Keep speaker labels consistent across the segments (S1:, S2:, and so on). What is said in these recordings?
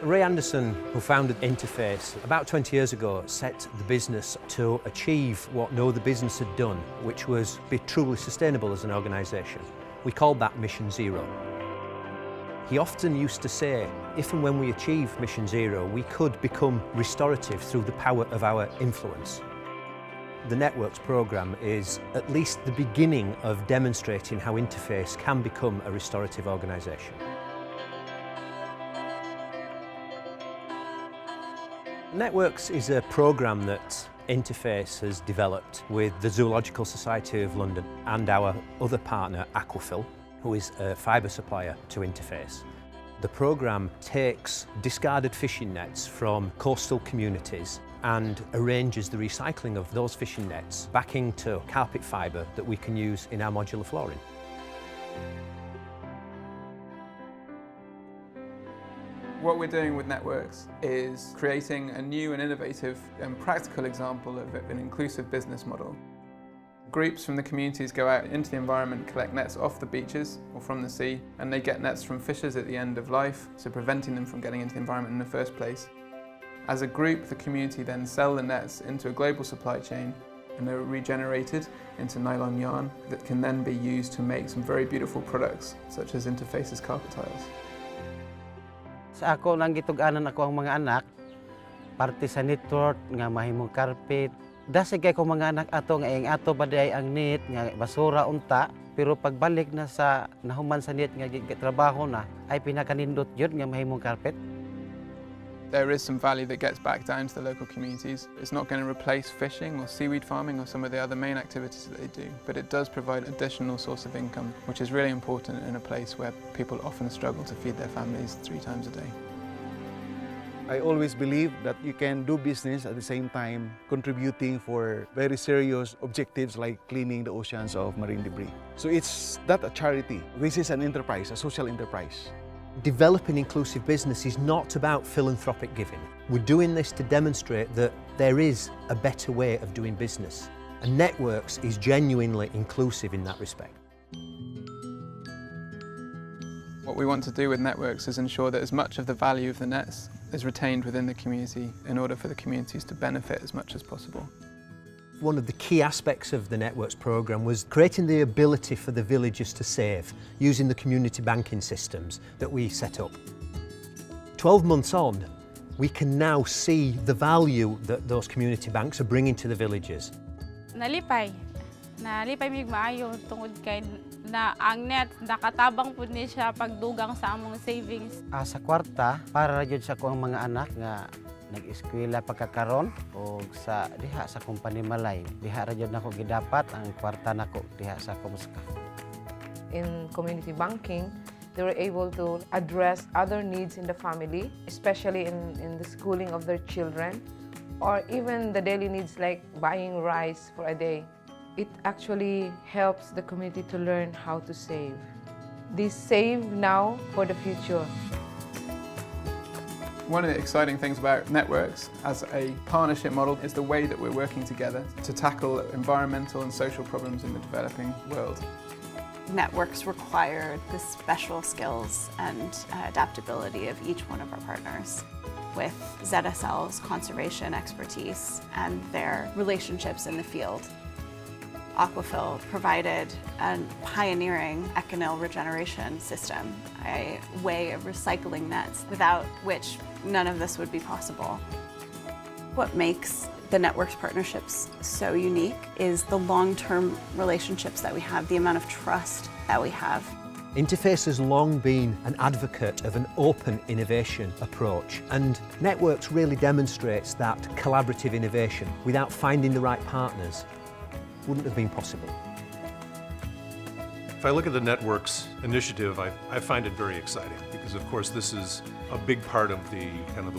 S1: Ray Anderson, who founded Interface about 20 years ago, set the business to achieve what no other business had done, which was be truly sustainable as an organisation. We called that Mission Zero. He often used to say, if and when we achieve Mission Zero, we could become restorative through the power of our influence. The Networks programme is at least the beginning of demonstrating how Interface can become a restorative organisation. Networks is a programme that Interface has developed with the Zoological Society of London and our other partner, Aquafil, who is a fibre supplier to Interface. The programme takes discarded fishing nets from coastal communities and arranges the recycling of those fishing nets back into carpet fibre that we can use in our modular flooring.
S2: What we're doing with Networks is creating a new and innovative and practical example of an inclusive business model. Groups from the communities go out into the environment, collect nets off the beaches or from the sea, and they get nets from fishers at the end of life, so preventing them from getting into the environment in the first place. As a group, the community then sell the nets into a global supply chain, and they're regenerated into nylon yarn that can then be used to make some very beautiful products, such as Interface's carpet tiles.
S3: Sa ako nang gitug-anan ako ang mga anak, parte sa network nga mahimong carpet. Dasi kay ko mga anak ato nga ing ato baday ang net nga basura unta, pero pagbalik na sa nahuman sa net nga trabaho na ay pinakanindot yun nga mahimong carpet.
S2: There is some value that gets back down to the local communities. It's not going to replace fishing or seaweed farming or some of the other main activities that they do, but it does provide an additional source of income, which is really important in a place where people often struggle to feed their families 3 times a day.
S4: I always believe that you can do business at the same time contributing for very serious objectives like cleaning the oceans of marine debris. So it's not a charity. This is an enterprise, a social enterprise.
S1: Developing inclusive business is not about philanthropic giving. We're doing this to demonstrate that there is a better way of doing business, and Networks is genuinely inclusive in that respect.
S2: What we want to do with Networks is ensure that as much of the value of the nets is retained within the community in order for the communities to benefit as much as possible.
S1: One of the key aspects of the Networks programme was creating the ability for the villagers to save using the community banking systems that we set up. 12 months on, we can now see the value that those community banks are bringing to the villagers.
S5: Nalipay mig maayo tungod kay na ang net nakatabang pud ni siya pagdugang sa among savings.
S3: Sa kwarta para jud sa kuang mga anak nga nag-eskwela pagkakaron o sa diha sa company Malay. Diha ra jud nako gidapat ang kwarta nako diha sa Kumuska.
S6: In community banking, they were able to address other needs in the family, especially in the schooling of their children, or even the daily needs like buying rice for a day. It actually helps the community to learn how to save. They save now for the future.
S2: One of the exciting things about Networks as a partnership model is the way that we're working together to tackle environmental and social problems in the developing world.
S7: Networks require the special skills and adaptability of each one of our partners, with ZSL's conservation expertise and their relationships in the field. Aquafil provided a pioneering econyl regeneration system, a way of recycling nets without which none of this would be possible. What makes the Networks partnerships so unique is the long-term relationships that we have, the amount of trust that we have.
S1: Interface has long been an advocate of an open innovation approach, and Networks really demonstrates that collaborative innovation without finding the right partners wouldn't have been possible.
S8: If I look at the Networks initiative, I find it very exciting because, of course, this is a big part of the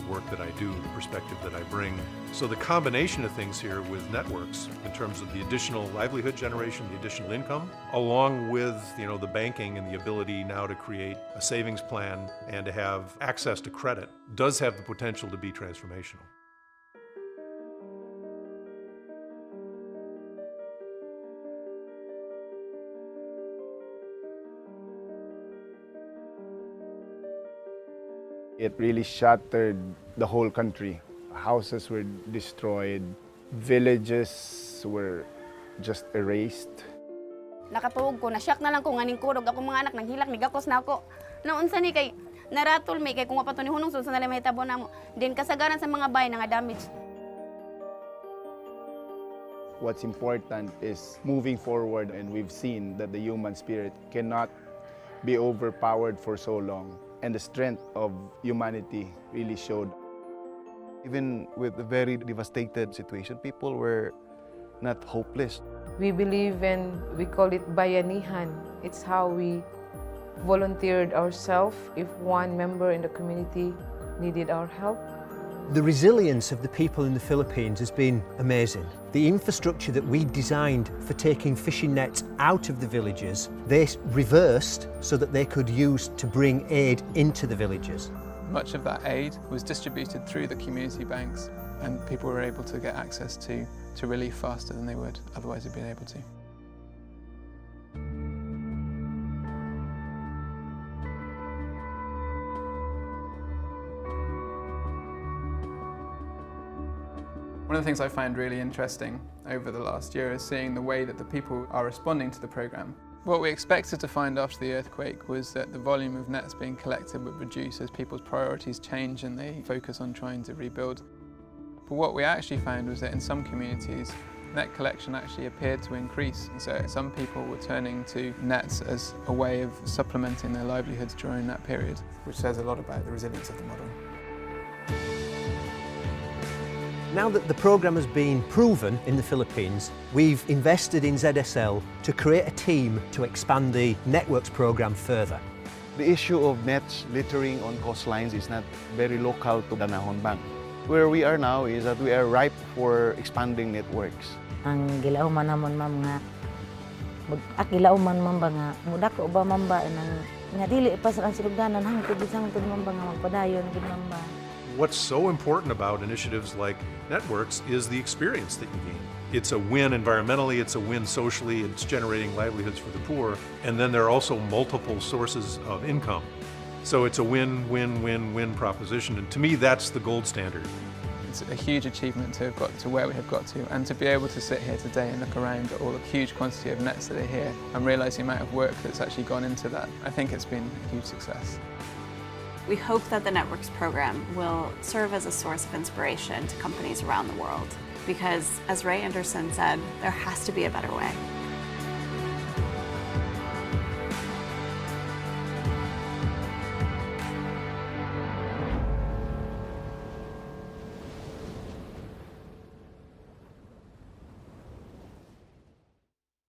S8: work that I do, the perspective that I bring. So the combination of things here with Networks, in terms of the additional livelihood generation, the additional income, along with the banking and the ability now to create a savings plan and to have access to credit, does have the potential to be transformational.
S9: It really shattered the whole country. Houses were destroyed, villages were just erased.
S10: Nakatuog ko, na-shock na lang ko, nganing kurog ako mga anak, nanghilak, nigakos na ako. Naunsa ni kay, naratol may kay kung mapato ni hunong sulsa na may tabo na mo. Din kasagaran sa mga bahay nga damage.
S9: What's important is moving forward, and we've seen that the human spirit cannot be overpowered for so long. And the strength of humanity really showed.
S4: Even with a very devastated situation, people were not hopeless.
S6: We believe in, we call it bayanihan. It's how we volunteered ourselves if one member in the community needed our help.
S1: The resilience of the people in the Philippines has been amazing. The infrastructure that we designed for taking fishing nets out of the villages, they reversed so that they could use to bring aid into the villages.
S2: Much of that aid was distributed through the community banks, and people were able to get access to relief faster than they would otherwise have been able to. One of the things I find really interesting over the last year is seeing the way that the people are responding to the programme. What we expected to find after the earthquake was that the volume of nets being collected would reduce as people's priorities change and they focus on trying to rebuild. But what we actually found was that in some communities, net collection actually appeared to increase. And so some people were turning to nets as a way of supplementing their livelihoods during that period. Which says a lot about the resilience of the model.
S1: Now that the programme has been proven in the Philippines, we've invested in ZSL to create a team to expand the networks programme further.
S4: The issue of nets littering on coastlines is not very local to Danahon Bank. Where we are now is that we are ripe for expanding networks.
S11: Ang gilauman namon ma'am nga gilauman man ba nga mudako ba man ba nga dili pa sa silugdanan hangtod man ba nga magpadayon gid man ba.
S8: What's so important about initiatives like networks is the experience that you gain. It's a win environmentally, it's a win socially, it's generating livelihoods for the poor, and then there are also multiple sources of income. So it's a win-win-win-win proposition, and to me that's the gold standard.
S2: It's a huge achievement to have got to where we have got to, and to be able to sit here today and look around at all the huge quantity of nets that are here and realise the amount of work that's actually gone into that. I think it's been a huge success.
S7: We hope that the Networks program will serve as a source of inspiration to companies around the world because, as Ray Anderson said, there has to be a better way.